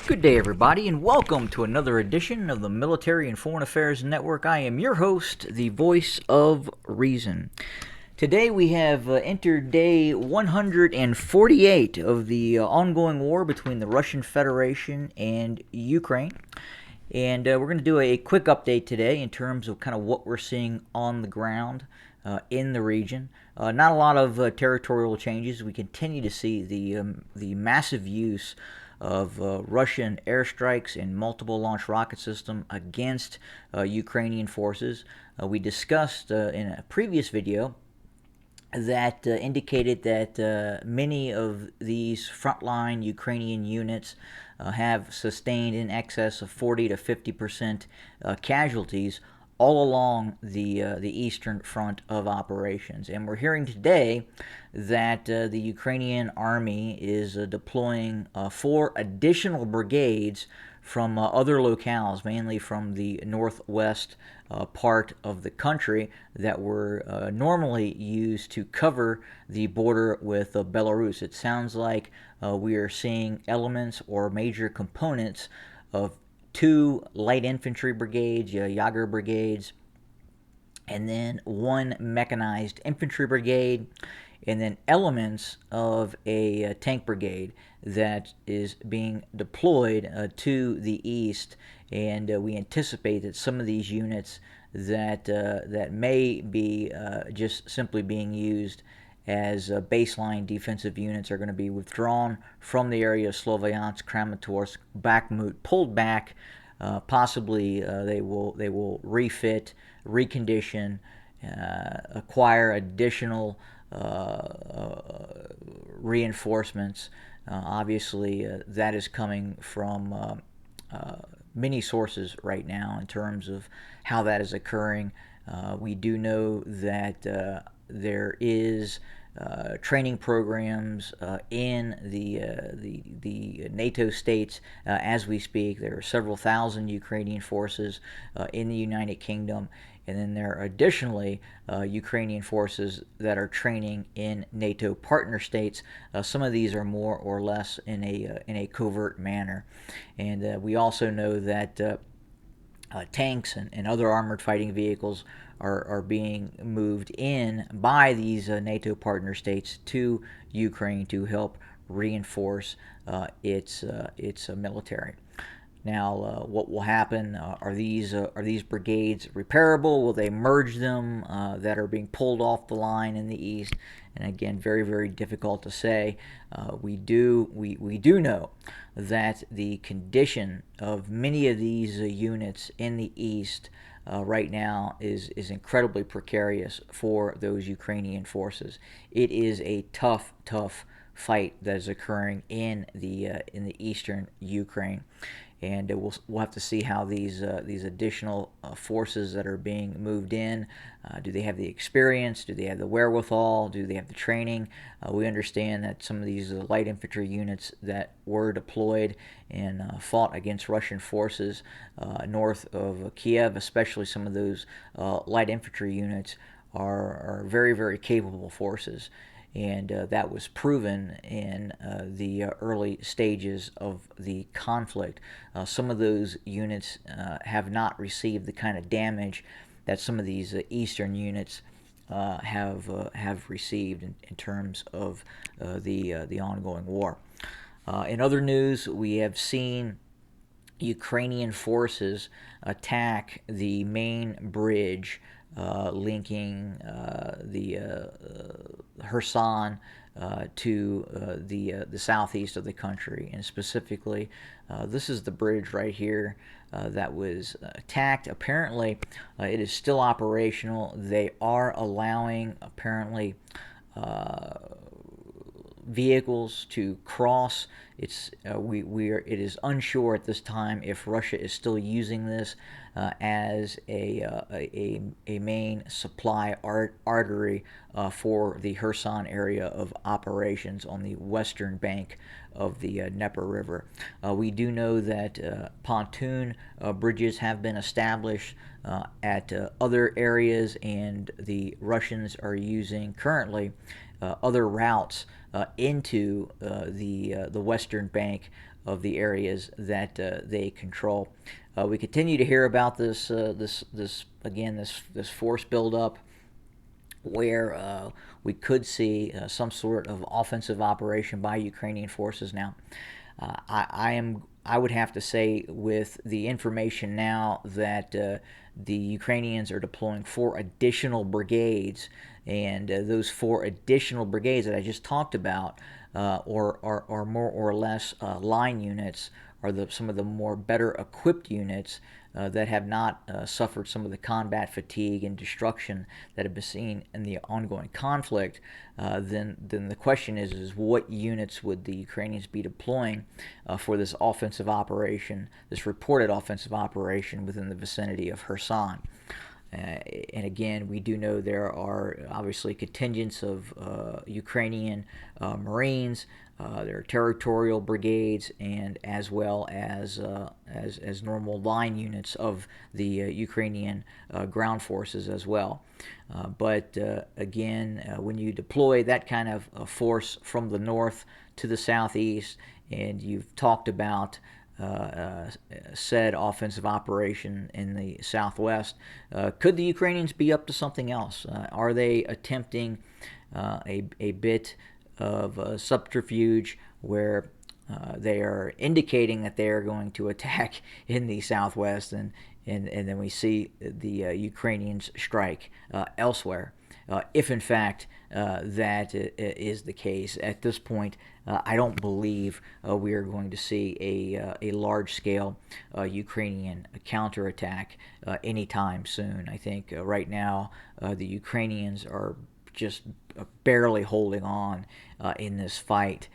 Good day, everybody, and welcome to another edition of the Military and Foreign Affairs Network. I am your host, the voice of reason. Today we have entered day 148 of the ongoing war between the Russian Federation and Ukraine. And we're going to do a quick update today in terms of kind of what we're seeing on the ground in the region. Not a lot of territorial changes. We continue to see the massive use of Russian airstrikes and multiple launch rocket system against Ukrainian forces. We discussed in a previous video that indicated that many of these frontline Ukrainian units have sustained in excess of 40 to 50% casualties all along the eastern front of operations. And we're hearing today that the Ukrainian army is deploying 4 additional brigades from other locales, mainly from the northwest part of the country that were normally used to cover the border with Belarus. It sounds like we are seeing elements or major components of 2 light infantry brigades, Jager brigades, and then 1 mechanized infantry brigade, and then elements of a tank brigade that is being deployed to the east. And we anticipate that some of these units that may be just simply being used as baseline defensive units are going to be withdrawn from the area of Sloviansk, Kramatorsk, Bakhmut, pulled back. Possibly they will refit, recondition, acquire additional reinforcements. Obviously, that is coming from many sources right now in terms of how that is occurring. We do know that there is training programs in the NATO states as we speak. There are several thousand Ukrainian forces in the United Kingdom, and then there are additionally Ukrainian forces that are training in NATO partner states. Some of these are more or less in a covert manner, and we also know that tanks and other armored fighting vehicles are being moved in by these NATO partner states to Ukraine to help reinforce its military. Now, what will happen? Are these brigades repairable? Will they merge them that are being pulled off the line in the east? And again, very, very difficult to say. We do know that the condition of many of these units in the east right now is incredibly precarious for those Ukrainian forces. It is a tough fight that is occurring in the eastern Ukraine. And we'll have to see how these additional forces that are being moved in, do they have the experience? Do they have the wherewithal? Do they have the training? We understand that some of these light infantry units that were deployed and fought against Russian forces north of Kiev, especially some of those light infantry units, are very, very capable forces. And that was proven in the early stages of the conflict. Some of those units have not received the kind of damage that some of these eastern units have received in terms of the ongoing war. In other news, we have seen Ukrainian forces attack the main bridge linking the Kherson to the southeast of the country, and specifically, this is the bridge right here that was attacked. Apparently, it is still operational. They are allowing apparently vehicles to cross. It is unsure at this time if Russia is still using this as a main supply artery for the Kherson area of operations on the western bank of the Dnieper River. We do know that pontoon bridges have been established at other areas, and the Russians are using currently other routes into the western bank of the areas that they control. We continue to hear about this force buildup where we could see some sort of offensive operation by Ukrainian forces. Now, I would have to say, with the information now that the Ukrainians are deploying 4 additional brigades, and those 4 additional brigades that I just talked about are more or less line units, are some of the more better equipped units that have not suffered some of the combat fatigue and destruction that have been seen in the ongoing conflict. Then the question is what units would the Ukrainians be deploying for this offensive operation, this reported offensive operation within the vicinity of Kherson? And again, we do know there are obviously contingents of Ukrainian Marines. There are territorial brigades, and as well as normal line units of the Ukrainian ground forces as well. But again, when you deploy that kind of force from the north to the southeast, and you've talked about said offensive operation in the southwest, could the Ukrainians be up to something else? Are they attempting a bit of subterfuge where they are indicating that they are going to attack in the southwest, and then we see the Ukrainians strike elsewhere? If in fact that is the case, at this point, I don't believe we are going to see a large-scale Ukrainian counterattack anytime soon. I think right now the Ukrainians are just barely holding on in this fight.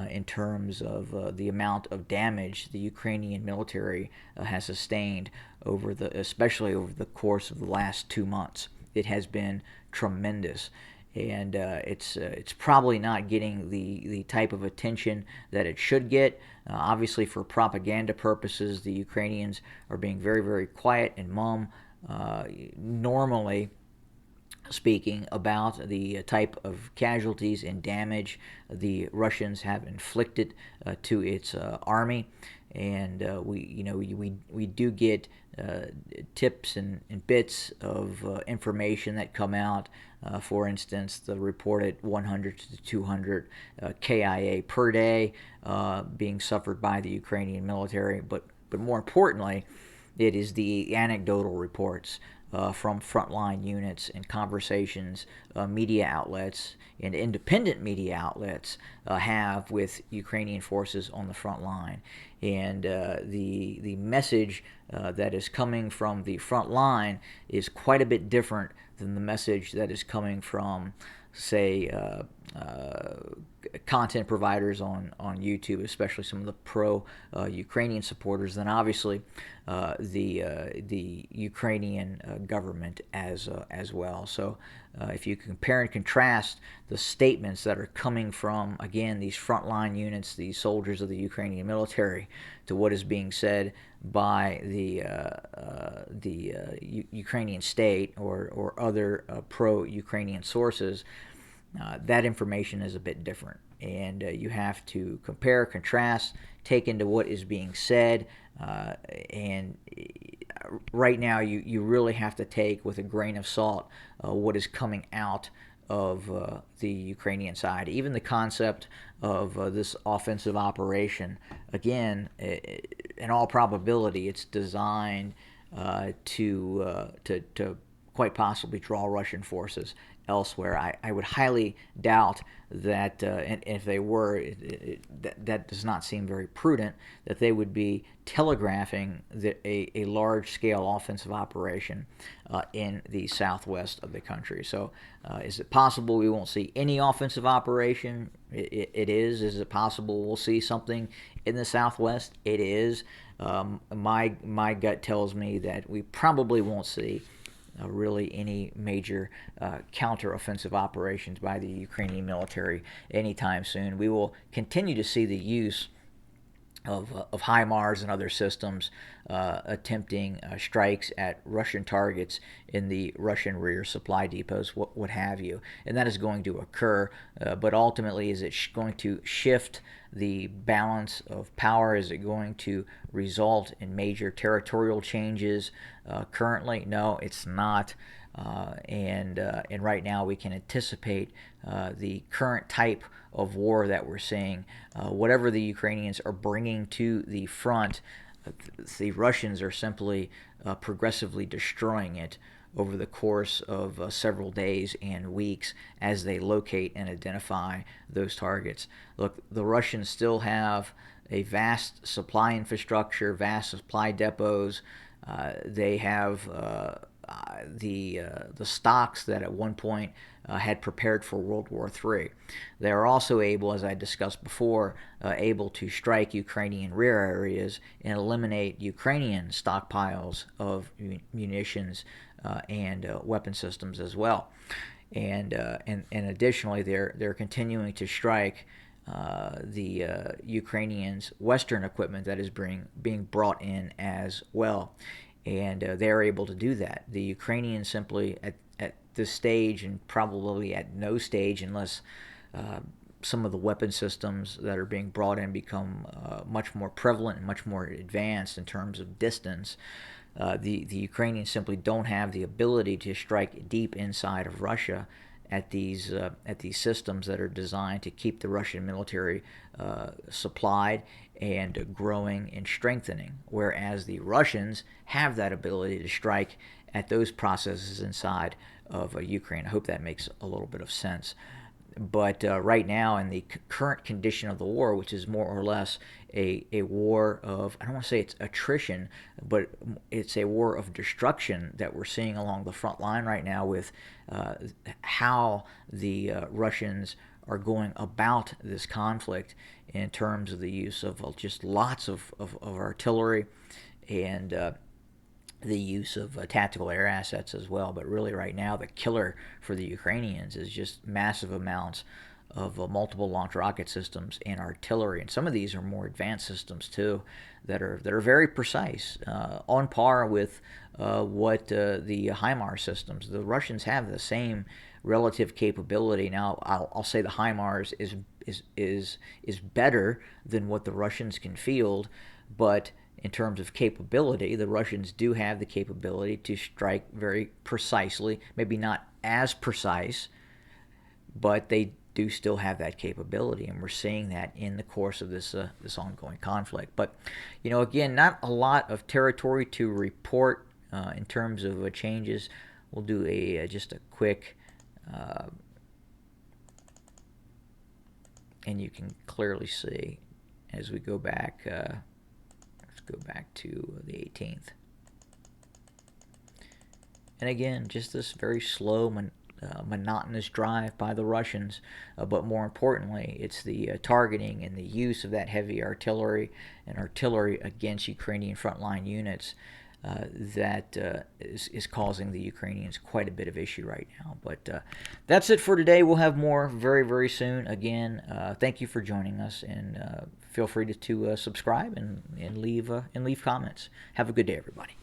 In terms of the amount of damage the Ukrainian military has sustained especially over the course of the last 2 months. It has been tremendous, and it's probably not getting the type of attention that it should get. Obviously, for propaganda purposes, the Ukrainians are being very, very quiet and mum. Normally speaking about the type of casualties and damage the Russians have inflicted to its army, and we do get tips and bits of information that come out. For instance, the reported 100 to 200 KIA per day being suffered by the Ukrainian military, but more importantly, it is the anecdotal reports from frontline units and conversations media outlets and independent media outlets have with Ukrainian forces on the front line. And the message that is coming from the front line is quite a bit different than the message that is coming from, say, content providers on YouTube, especially some of the pro-Ukrainian supporters, then obviously the Ukrainian government as well. So if you compare and contrast the statements that are coming from, again, these frontline units, these soldiers of the Ukrainian military, to what is being said by the Ukrainian state or other pro-Ukrainian sources, that information is a bit different, and you have to compare, contrast, take into what is being said, and right now you really have to take with a grain of salt what is coming out of the Ukrainian side. Even the concept of this offensive operation, again, in all probability, it's designed to quite possibly draw Russian forces elsewhere. I would highly doubt that, and if they were, that does not seem very prudent, that they would be telegraphing a large-scale offensive operation in the southwest of the country. So is it possible we won't see any offensive operation? It is. Is it possible we'll see something in the southwest? It is. My gut tells me that we probably won't see really any major counteroffensive operations by the Ukrainian military anytime soon. We will continue to see the use of HIMARS and other systems attempting strikes at Russian targets in the Russian rear supply depots, what have you. And that is going to occur, but ultimately, is it going to shift the balance of power? Is it going to result in major territorial changes? Currently, no, it's not. And right now we can anticipate the current type of war that we're seeing. Whatever the Ukrainians are bringing to the front, the Russians are simply progressively destroying it over the course of several days and weeks as they locate and identify those targets. Look, the Russians still have a vast supply infrastructure, vast supply depots. They have the stocks that at one point had prepared for World War III. They are also able, as I discussed before, able to strike Ukrainian rear areas and eliminate Ukrainian stockpiles of munitions and weapon systems as well. And additionally, they're continuing to strike the Ukrainians' Western equipment that is being brought in as well. And they're able to do that. The Ukrainians simply, at this stage, and probably at no stage unless some of the weapon systems that are being brought in become much more prevalent and much more advanced in terms of distance, the Ukrainians simply don't have the ability to strike deep inside of Russia at these systems that are designed to keep the Russian military supplied and growing and strengthening, whereas the Russians have that ability to strike at those processes inside of Ukraine. I hope that makes a little bit of sense. But right now, in the current condition of the war, which is more or less a war of, I don't want to say it's attrition, but it's a war of destruction that we're seeing along the front line right now with how the Russians are going about this conflict in terms of the use of just lots of artillery and the use of tactical air assets as well. But really right now the killer for the Ukrainians is just massive amounts of multiple launch rocket systems and artillery. And some of these are more advanced systems too that are very precise, on par with what the HIMARS systems. The Russians have the same relative capability. Now I'll say the HIMARS is better than what the Russians can field, but in terms of capability, the Russians do have the capability to strike very precisely, maybe not as precise, but they do still have that capability, and we're seeing that in the course of this ongoing conflict. But, again, not a lot of territory to report in terms of changes. We'll do just a quick, and you can clearly see as we go back. Go back to the 18th. And again, just this very slow, monotonous drive by the Russians. But more importantly, it's the targeting and the use of that heavy artillery and artillery against Ukrainian frontline units that is causing the Ukrainians quite a bit of issue right now. But that's it for today. We'll have more very, very soon. Again, thank you for joining us, and feel free to subscribe and leave comments. Have a good day, everybody.